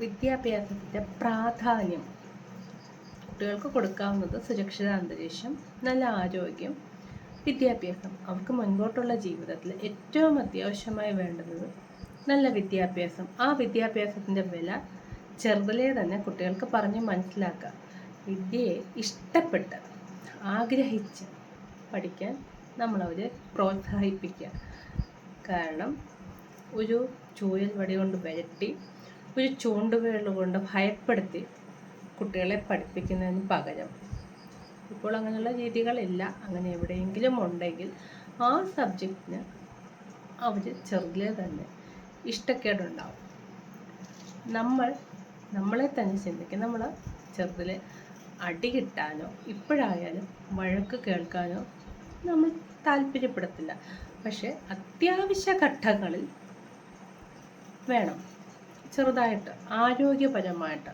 വിദ്യാഭ്യാസത്തിൻ്റെ പ്രാധാന്യം കുട്ടികൾക്ക് കൊടുക്കാവുന്നത് സുരക്ഷിത അന്തരീക്ഷം, നല്ല ആരോഗ്യം, വിദ്യാഭ്യാസം. അവർക്ക് മുൻപോട്ടുള്ള ജീവിതത്തിൽ ഏറ്റവും അത്യാവശ്യമായി വേണ്ടത് നല്ല വിദ്യാഭ്യാസം. ആ വിദ്യാഭ്യാസത്തിൻ്റെ വില ചെറുതിലേ തന്നെ കുട്ടികൾക്ക് പറഞ്ഞ് മനസ്സിലാക്കുക. വിദ്യയെ ഇഷ്ടപ്പെട്ട് ആഗ്രഹിച്ച് പഠിക്കാൻ നമ്മളവരെ പ്രോത്സാഹിപ്പിക്കുക. കാരണം ഒരു ചൂരൽ വടി കൊണ്ട് വരട്ടി, ഒരു ചൂണ്ടുവിരൽ കൊണ്ട് ഭയപ്പെടുത്തി കുട്ടികളെ പഠിപ്പിക്കുന്നതിന് പകരം ഇപ്പോൾ അങ്ങനെയുള്ള രീതികളില്ല. അങ്ങനെ എവിടെയെങ്കിലും ഉണ്ടെങ്കിൽ ആ സബ്ജക്റ്റിന് അവർ ചെറുതിലേ തന്നെ ഇഷ്ടക്കേടുണ്ടാവും. നമ്മളെ തന്നെ ചിന്തിക്കും. നമ്മൾ ചെറുതിലെ അടി കിട്ടാനോ ഇപ്പോഴായാലും വഴക്ക് കേൾക്കാനോ നമ്മൾ താല്പര്യപ്പെടത്തില്ല. പക്ഷെ അത്യാവശ്യ ഘട്ടങ്ങളിൽ വേണം, ചെറുതായിട്ട് ആരോഗ്യപരമായിട്ട്.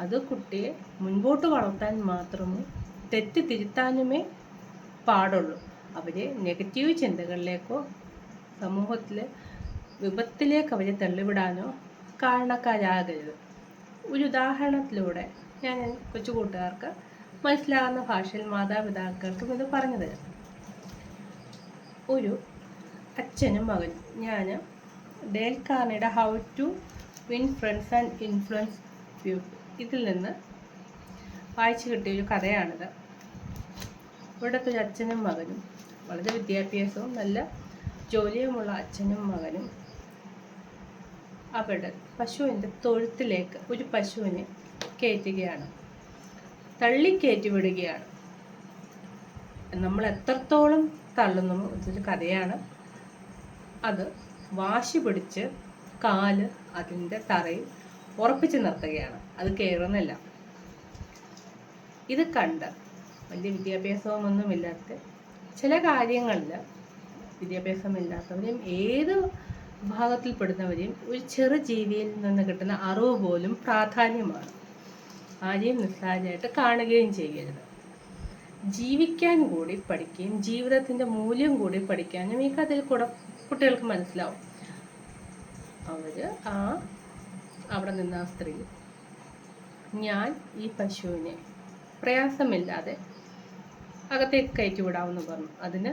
അത് കുട്ടിയെ മുൻപോട്ട് വളർത്താൻ മാത്രമേ, തെറ്റ് തിരുത്താനുമേ പാടുള്ളൂ. അവരെ നെഗറ്റീവ് ചിന്തകളിലേക്കോ സമൂഹത്തിലെ വിപത്തിലേക്ക് അവരെ തള്ളിവിടാനോ കാരണക്കാരാകരുത്. ഒരു ഉദാഹരണത്തിലൂടെ ഞാൻ കൊച്ചു കൂട്ടുകാർക്ക് മനസ്സിലാകുന്ന ഭാഷയിൽ മാതാപിതാക്കൾക്കും ഇത് പറഞ്ഞു തരാം. ഒരു അച്ഛനും മകനും. ഞാൻ ഡേൽ കാർണിയുടെ how to win friends and influence people ഇതിൽ നിന്ന് വായിച്ചു കിട്ടിയൊരു കഥയാണിത്. ഇവിടുത്തെ ഒരു അച്ഛനും മകനും, വളരെ വിദ്യാഭ്യാസവും നല്ല ജോലിയുമുള്ള അച്ഛനും മകനും അവിടെ പശുവിൻ്റെ തൊഴുത്തിലേക്ക് ഒരു പശുവിനെ കയറ്റുകയാണ്, തള്ളിക്കയറ്റി വിടുകയാണ്. നമ്മൾ എത്രത്തോളം തള്ളുന്നു ഇതൊരു കഥയാണ്. അത് വാശി പിടിച്ച് കാല് അതിൻ്റെ തറയിൽ ഉറപ്പിച്ച് നിർത്തുകയാണ്. അത് കയറുന്നില്ല. ഇത് കണ്ട് വലിയ വിദ്യാഭ്യാസമൊന്നുമില്ലാത്ത, ചില കാര്യങ്ങളിൽ വിദ്യാഭ്യാസമില്ലാത്തവരെയും ഏത് വിഭാഗത്തിൽപ്പെടുന്നവരെയും ഒരു ചെറു ജീവിയിൽ നിന്ന് കിട്ടുന്ന അറിവ് പോലും പ്രാധാന്യമാണ്. ആരെയും നിസ്സാരമായിട്ട് കാണുകയും ചെയ്യരുത്. ജീവിക്കാൻ കൂടി പഠിക്കുകയും ജീവിതത്തിൻ്റെ മൂല്യം കൂടി പഠിക്കാനും ഈ കഥയിൽ കൂടെ കുട്ടികൾക്ക് മനസ്സിലാവും. അവിടെ നിന്ന് ആ സ്ത്രീ, ഞാൻ ഈ പശുവിനെ പ്രയാസമില്ലാതെ അകത്തേക്ക് കയറ്റി വിടാമെന്ന് പറഞ്ഞു. അതിന്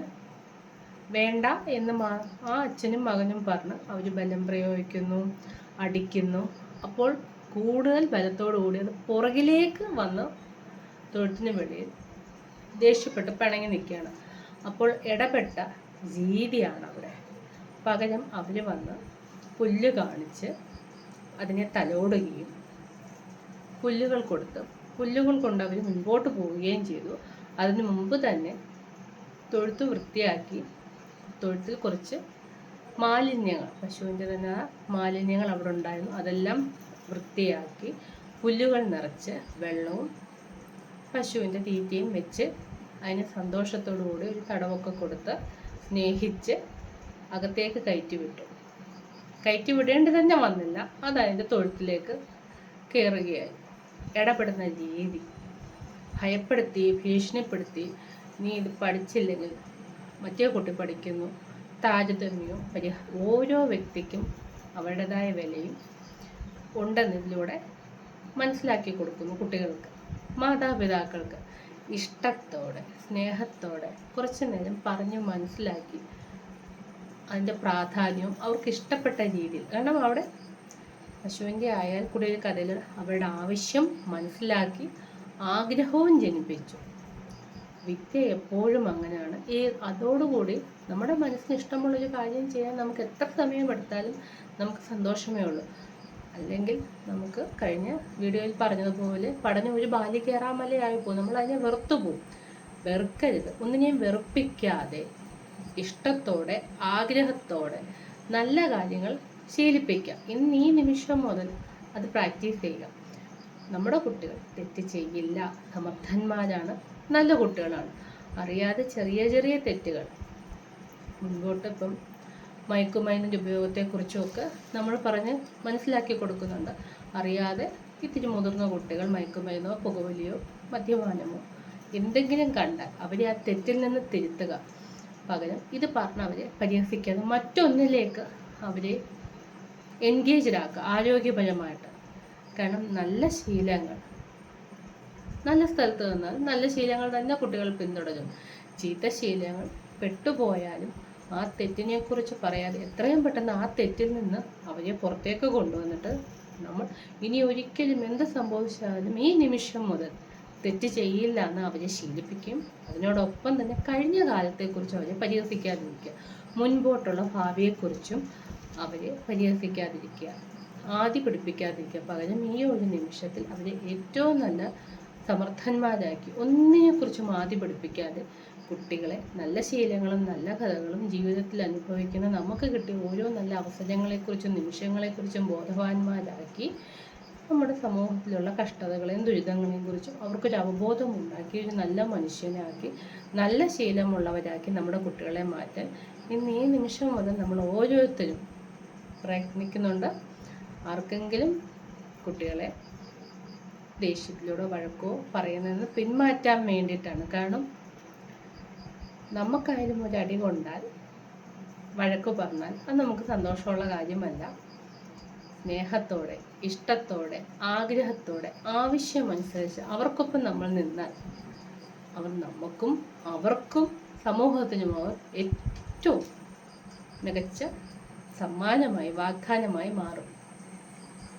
വേണ്ട എന്ന് ആ അച്ഛനും മകനും പറഞ്ഞ് അവർ ബലം പ്രയോഗിക്കുന്നു, അടിക്കുന്നു. അപ്പോൾ കൂടുതൽ ബലത്തോടു കൂടി അത് പുറകിലേക്ക് വന്ന് തൊഴുത്തിന് വെളിയിൽ ദേഷ്യപ്പെട്ട് പിണങ്ങി നിൽക്കുകയാണ്. അപ്പോൾ ഇടപെട്ട രീതിയാണ് അവിടെ. പകരം അവർ വന്ന് പുല്ല് കാണിച്ച് അതിനെ തലോടുകയും പുല്ലുകൾ കൊണ്ട് അവർ മുൻപോട്ട് പോവുകയും ചെയ്തു. അതിനു മുമ്പ് തന്നെ തൊഴുത്ത് വൃത്തിയാക്കി, തൊഴുത്തിൽ കുറച്ച് മാലിന്യങ്ങൾ, പശുവിൻ്റെ തന്നെ മാലിന്യങ്ങൾ അവിടെ ഉണ്ടായിരുന്നു, അതെല്ലാം വൃത്തിയാക്കി പുല്ലുകൾ നിറച്ച് വെള്ളവും പശുവിൻ്റെ തീറ്റയും വെച്ച് അതിന് സന്തോഷത്തോടു കൂടി ഒരു തടവൊക്കെ കൊടുത്ത് സ്നേഹിച്ച് അകത്തേക്ക് കയറ്റി വിടേണ്ടി തന്നെ വന്നില്ല. അതതിൻ്റെ തൊഴുത്തിലേക്ക് കയറുകയായി. ഇടപെടുന്ന രീതി, ഭയപ്പെടുത്തി ഭീഷണിപ്പെടുത്തി, നീ ഇത് പഠിച്ചില്ലെങ്കിൽ മറ്റേ കുട്ടി പഠിക്കുന്നു, താരതമ്യവും ഓരോ വ്യക്തിക്കും അവരുടേതായ വിലയും ഉണ്ടെന്നതിലൂടെ മനസ്സിലാക്കി കൊടുക്കുന്നു കുട്ടികൾക്ക്. മാതാപിതാക്കൾക്ക് ഇഷ്ടത്തോടെ സ്നേഹത്തോടെ കുറച്ചു നേരം പറഞ്ഞ് മനസ്സിലാക്കി അതിൻ്റെ പ്രാധാന്യവും അവർക്ക് ഇഷ്ടപ്പെട്ട രീതിയിൽ. കാരണം അവിടെ പശുവിൻ്റെ ആയാൽ കൂടി ഒരു കഥയിൽ അവരുടെ ആവശ്യം മനസ്സിലാക്കി ആഗ്രഹവും ജനിപ്പിച്ചു. വിദ്യ എപ്പോഴും അങ്ങനെയാണ്. അതോടുകൂടി നമ്മുടെ മനസ്സിന് ഇഷ്ടമുള്ളൊരു കാര്യം ചെയ്യാൻ നമുക്ക് എത്ര സമയമെടുത്താലും നമുക്ക് സന്തോഷമേ ഉള്ളൂ. അല്ലെങ്കിൽ നമുക്ക് കഴിഞ്ഞ വീഡിയോയിൽ പറഞ്ഞതുപോലെ പഠനം ഒരു ബാലികേറാമലയായിപ്പോകും. നമ്മൾ അതിനെ വെറുത്തു പോകും. വെറുക്കരുത്. ഒന്നിനെയും വെറുപ്പിക്കാതെ ഇഷ്ടത്തോടെ ആഗ്രഹത്തോടെ നല്ല കാര്യങ്ങൾ ശീലിപ്പിക്കുക. ഇന്ന് ഈ നിമിഷം മുതൽ അത് പ്രാക്ടീസ് ചെയ്യുക. നമ്മുടെ കുട്ടികൾ തെറ്റ് ചെയ്യില്ല, സമർത്ഥന്മാരാണ്, നല്ല കുട്ടികളാണ്. അറിയാതെ ചെറിയ ചെറിയ തെറ്റുകൾ മുൻപോട്ട് ഇപ്പം മയക്കുമരുന്നിൻ്റെ ഉപയോഗത്തെക്കുറിച്ചുമൊക്കെ നമ്മൾ പറഞ്ഞ് മനസ്സിലാക്കി കൊടുക്കുന്നുണ്ട്. അറിയാതെ ഇത്തിരി മുതിർന്ന കുട്ടികൾ മയക്കുമരുന്നോ പുകവലിയോ മദ്യപാനമോ എന്തെങ്കിലും കണ്ടാൽ അവരെ ആ തെറ്റിൽ നിന്ന് തിരുത്തുക. പകരം ഇത് പറഞ്ഞ് അവരെ പരിഹസിക്കാതെ മറ്റൊന്നിലേക്ക് അവരെ എൻഗേജ്ഡാക്കുക. ആരോഗ്യപരമായിട്ട് കാരണം നല്ല ശീലങ്ങൾ നല്ല സ്ഥലത്ത് നിന്നാൽ നല്ല ശീലങ്ങൾ തന്നെ കുട്ടികൾ പിന്തുടരും. ചീത്ത ശീലങ്ങൾ പെട്ടുപോയാലും ആ തെറ്റിനെക്കുറിച്ച് പറയാതെ എത്രയും പെട്ടെന്ന് ആ തെറ്റിൽ നിന്ന് അവരെ പുറത്തേക്ക് കൊണ്ടുവന്നിട്ട് നമ്മൾ ഇനി ഒരിക്കലും എന്ത് സംഭവിച്ചാലും ഈ നിമിഷം മുതൽ തെറ്റ് ചെയ്യില്ല എന്ന് അവരെ ശീലിപ്പിക്കും. അതിനോടൊപ്പം തന്നെ കഴിഞ്ഞ കാലത്തെക്കുറിച്ച് അവരെ പരിഹസിക്കാതിരിക്കുക, മുൻപോട്ടുള്ള ഭാവിയെക്കുറിച്ചും അവരെ പരിഹസിക്കാതിരിക്കുക, ആദി പിടിപ്പിക്കാതിരിക്കുക. പകരം ഈ ഒരു നിമിഷത്തിൽ അവരെ ഏറ്റവും നല്ല സമർത്ഥന്മാരാക്കി ഒന്നിനെക്കുറിച്ചും ആദി പഠിപ്പിക്കാതെ കുട്ടികളെ നല്ല ശീലങ്ങളും നല്ല കഥകളും ജീവിതത്തിൽ അനുഭവിക്കുന്ന നമുക്ക് കിട്ടിയ ഓരോ നല്ല അവസരങ്ങളെക്കുറിച്ചും നിമിഷങ്ങളെക്കുറിച്ചും ബോധവാന്മാരാക്കി നമ്മുടെ സമൂഹത്തിലുള്ള കഷ്ടതകളെയും ദുരിതങ്ങളെയും കുറിച്ചും അവർക്കൊരു അവബോധം ഉണ്ടാക്കി ഒരു നല്ല മനുഷ്യനാക്കി നല്ല ശീലമുള്ളവരാക്കി നമ്മുടെ കുട്ടികളെ മാറ്റാൻ ഇന്ന് ഈ നിമിഷം മുതൽ നമ്മൾ ഓരോരുത്തരും പ്രയത്നിക്കുന്നുണ്ട്. ആർക്കെങ്കിലും കുട്ടികളെ ദേഷ്യത്തിലൂടെ വഴക്കോ പറയുന്നതെന്ന് പിന്മാറ്റാൻ വേണ്ടിയിട്ടാണ്. കാരണം നമുക്കായാലും ഒരു അടി കൊണ്ടാൽ വഴക്ക് പറഞ്ഞാൽ അത് നമുക്ക് സന്തോഷമുള്ള കാര്യമല്ല. സ്നേഹത്തോടെ, ഇഷ്ടത്തോടെ, ആഗ്രഹത്തോടെ, ആവശ്യമനുസരിച്ച് അവർക്കൊപ്പം നമ്മൾ നിന്നാൽ അവർ നമുക്കും അവർക്കും സമൂഹത്തിനും അവർ ഏറ്റവും മികച്ച സമ്മാനമായി വാഗ്ദാനമായി മാറും.